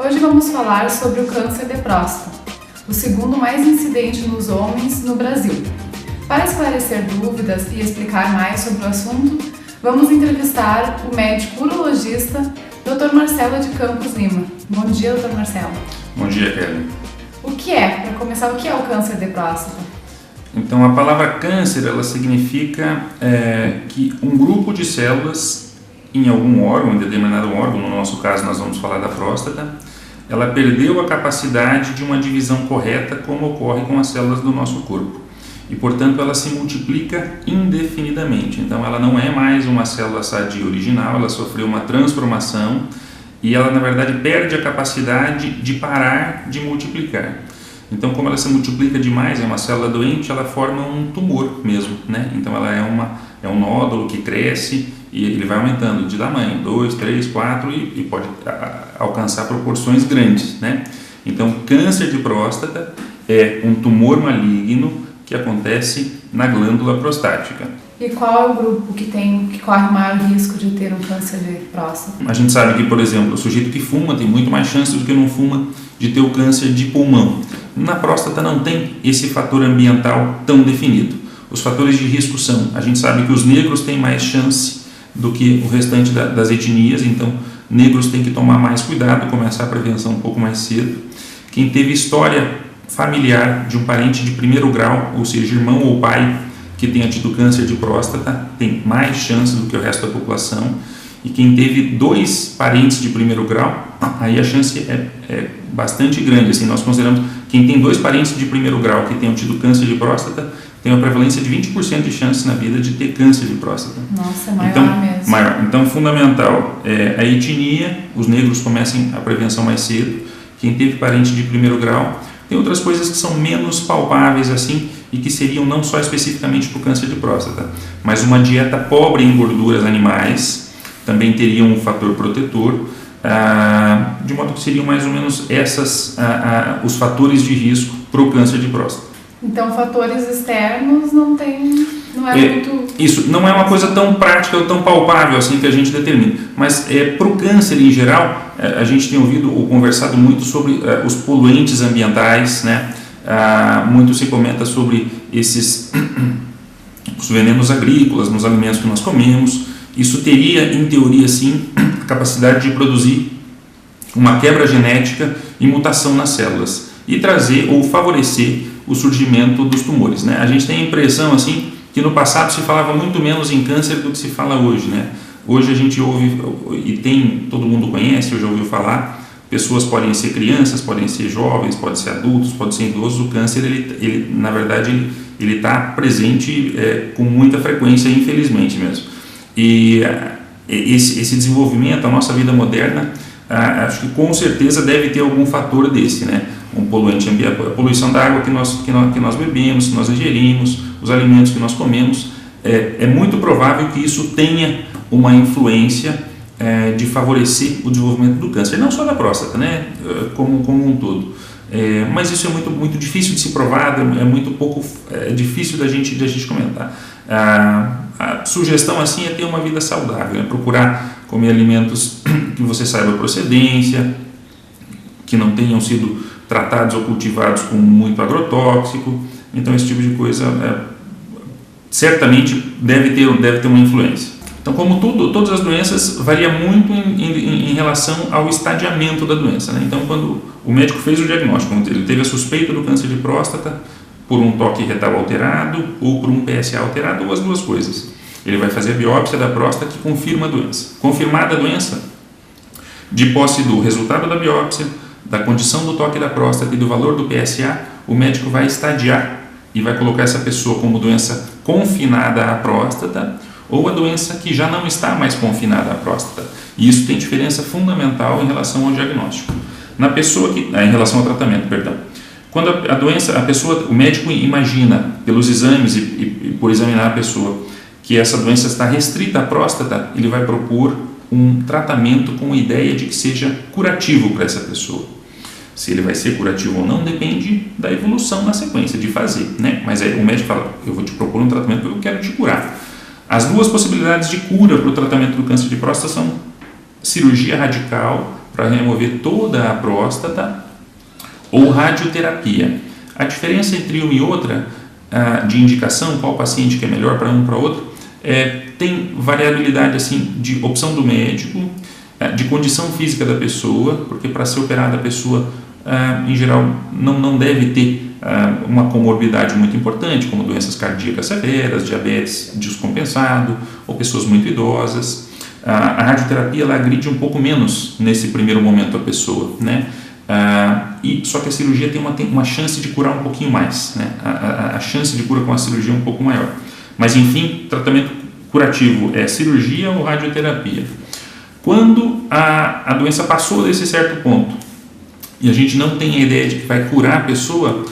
Hoje vamos falar sobre o câncer de próstata, o segundo mais incidente nos homens no Brasil. Para esclarecer dúvidas e explicar mais sobre o assunto, vamos entrevistar o médico urologista Dr. Marcelo de Campos Lima. Bom dia, Dr. Marcelo. Bom dia, Kelly. Para começar, o que é o câncer de próstata? Então, a palavra câncer, ela significa que um grupo de células em algum órgão, em determinado órgão, no nosso caso nós vamos falar da próstata, ela perdeu a capacidade de uma divisão correta, como ocorre com as células do nosso corpo. E, portanto, ela se multiplica indefinidamente. Então, ela não é mais uma célula sadia original, ela sofreu uma transformação e ela, na verdade, perde a capacidade de parar de multiplicar. Então, como ela se multiplica demais, é uma célula doente, ela forma um tumor mesmo, né? Então, ela é um nódulo que cresce e ele vai aumentando de tamanho, 2, 3, 4 e pode alcançar proporções grandes, né? Então, câncer de próstata é um tumor maligno que acontece na glândula prostática. E qual é o grupo que corre maior risco de ter um câncer de próstata? A gente sabe que, por exemplo, o sujeito que fuma tem muito mais chance do que não fuma de ter o câncer de pulmão. Na próstata não tem esse fator ambiental tão definido. Os fatores de risco são, a gente sabe que os negros têm mais chance do que o restante das etnias, então negros têm que tomar mais cuidado, começar a prevenção um pouco mais cedo. Quem teve história familiar de um parente de primeiro grau, ou seja, irmão ou pai, que tenha tido câncer de próstata, tem mais chance do que o resto da população. E quem teve 2 parentes de primeiro grau, aí a chance é bastante grande. Assim, nós consideramos quem tem 2 parentes de primeiro grau que tenham tido câncer de próstata, tem uma prevalência de 20% de chance na vida de ter câncer de próstata. Nossa, é maior mesmo. Maior. Então, fundamental é a etnia, os negros comecem a prevenção mais cedo. Quem teve parente de primeiro grau, tem outras coisas que são menos palpáveis assim e que seriam não só especificamente para o câncer de próstata, mas uma dieta pobre em gorduras animais também teria um fator protetor, de modo que seriam mais ou menos os fatores de risco para o câncer de próstata. Então, fatores externos não é muito... Isso não é uma coisa tão prática ou tão palpável assim que a gente determina, mas para o câncer em geral, a gente tem ouvido ou conversado muito sobre os poluentes ambientais, né? Muito se comenta sobre os venenos agrícolas nos alimentos que nós comemos. Isso teria, em teoria, sim, a capacidade de produzir uma quebra genética e mutação nas células e trazer ou favorecer o surgimento dos tumores, né? A gente tem a impressão assim que no passado se falava muito menos em câncer do que se fala hoje, né? Hoje a gente ouve e todo mundo conhece, ou já ouviu falar, pessoas podem ser crianças, podem ser jovens, podem ser adultos, podem ser idosos. O câncer, ele na verdade, ele está presente com muita frequência, infelizmente mesmo. E esse desenvolvimento, a nossa vida moderna, acho que com certeza deve ter algum fator desse, né? Um poluente ambiental, a poluição da água que nós bebemos, que nós ingerimos, os alimentos que nós comemos. É muito provável que isso tenha uma influência de favorecer o desenvolvimento do câncer, não só da próstata, né? Como um todo. Mas isso é muito, muito difícil de se provar, é difícil da gente comentar. A sugestão assim é ter uma vida saudável, procurar comer alimentos que você saiba a procedência, que não tenham sido tratados ou cultivados com muito agrotóxico. Então esse tipo de coisa certamente deve ter uma influência. Então, como todas as doenças, varia muito em relação ao estadiamento da doença, né? Então, quando o médico fez o diagnóstico, ele teve a suspeita do câncer de próstata por um toque retal alterado ou por um PSA alterado, ou as duas coisas. Ele vai fazer a biópsia da próstata que confirma a doença. Confirmada a doença, de posse do resultado da biópsia, da condição do toque da próstata e do valor do PSA, o médico vai estadiar e vai colocar essa pessoa como doença confinada à próstata ou a doença que já não está mais confinada à próstata. E isso tem diferença fundamental em relação ao diagnóstico. Em relação ao tratamento, perdão. Quando a doença, o médico imagina pelos exames e por examinar a pessoa que essa doença está restrita à próstata, ele vai propor um tratamento com a ideia de que seja curativo para essa pessoa. Se ele vai ser curativo ou não depende da evolução na sequência de fazer, né? Mas aí o médico fala, eu vou te propor um tratamento porque eu quero te curar. As duas possibilidades de cura para o tratamento do câncer de próstata são cirurgia radical, para remover toda a próstata, ou radioterapia. A diferença entre uma e outra, de indicação, qual paciente que é melhor para um para outro, tem variabilidade assim, de opção do médico, de condição física da pessoa, porque para ser operada a pessoa, em geral, não deve ter uma comorbidade muito importante, como doenças cardíacas severas, diabetes descompensado, ou pessoas muito idosas. A radioterapia ela agride um pouco menos nesse primeiro momento a pessoa, né? Só que a cirurgia tem uma chance de curar um pouquinho mais, né? A chance de cura com a cirurgia é um pouco maior. Mas enfim, tratamento curativo é cirurgia ou radioterapia. Quando a doença passou desse certo ponto e a gente não tem a ideia de que vai curar a pessoa,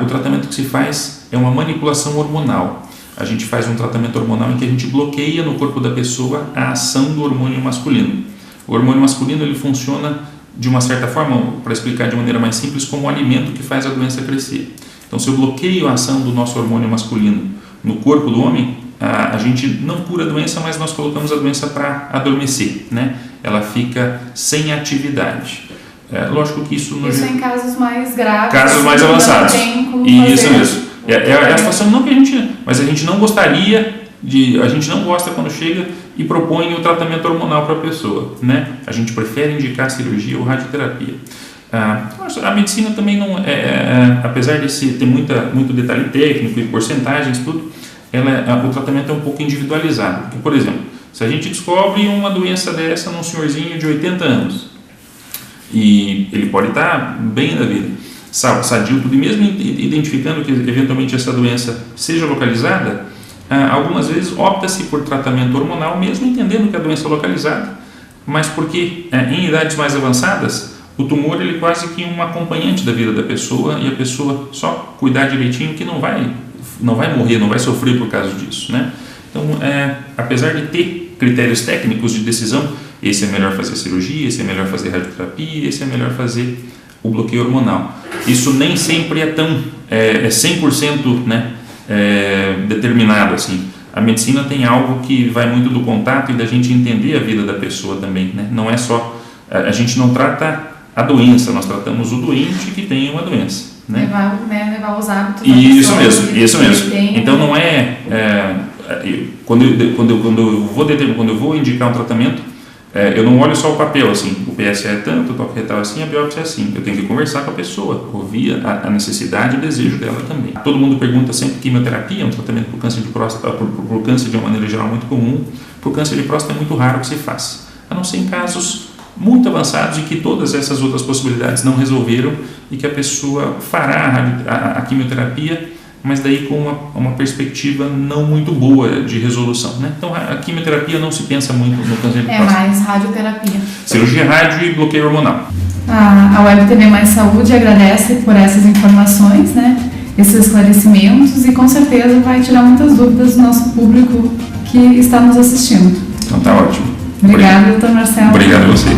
o tratamento que se faz é uma manipulação hormonal. A gente faz um tratamento hormonal em que a gente bloqueia no corpo da pessoa a ação do hormônio masculino. O hormônio masculino ele funciona de uma certa forma, para explicar de maneira mais simples, como um alimento que faz a doença crescer. Então, se eu bloqueio a ação do nosso hormônio masculino no corpo do homem, a gente não cura a doença, mas nós colocamos a doença para adormecer, né? Ela fica sem atividade. Lógico que isso em casos mais graves, casos mais avançados. Isso mesmo. É a situação não que mas a gente não gostaria a gente não gosta quando chega e propõe o tratamento hormonal para a pessoa, né? A gente prefere indicar cirurgia ou radioterapia. A medicina também não apesar de ter muito detalhe técnico e porcentagens, tudo, o tratamento é um pouco individualizado. Porque, por exemplo, se a gente descobre uma doença dessa num senhorzinho de 80 anos e ele pode estar bem na vida, sadio, tudo, e mesmo identificando que eventualmente essa doença seja localizada, algumas vezes opta-se por tratamento hormonal, mesmo entendendo que a doença é localizada, mas porque em idades mais avançadas, o tumor ele é quase que um acompanhante da vida da pessoa e a pessoa só cuidar direitinho que não vai morrer, não vai sofrer por causa disso, né? Então, apesar de ter critérios técnicos de decisão, esse é melhor fazer cirurgia, esse é melhor fazer radioterapia, esse é melhor fazer o bloqueio hormonal. Isso nem sempre é 100%, né? Determinado assim. A medicina tem algo que vai muito do contato e da gente entender a vida da pessoa também, né? Não é só a gente não trata a doença, nós tratamos o doente que tem uma doença, né? Levar os hábitos da pessoa, isso mesmo. Tem, então não quando eu vou indicar um tratamento, eu não olho só o papel assim, o PSA é tanto, o toque retal é assim, a biópsia é assim. Eu tenho que conversar com a pessoa, ouvir a necessidade e o desejo dela também. Todo mundo pergunta sempre: quimioterapia é um tratamento por câncer de próstata, por câncer de uma maneira geral muito comum. Por câncer de próstata é muito raro que se faça, a não ser em casos muito avançados e que todas essas outras possibilidades não resolveram e que a pessoa fará a quimioterapia, mas daí com uma perspectiva não muito boa de resolução, né? Então a quimioterapia não se pensa muito no câncer de próstata. É mais radioterapia. Cirurgia rádio e bloqueio hormonal. A Web TV Mais Saúde agradece por essas informações, né? Esses esclarecimentos, e com certeza vai tirar muitas dúvidas do nosso público que está nos assistindo. Então tá ótimo. Obrigada, doutor Marcelo. Obrigado a você.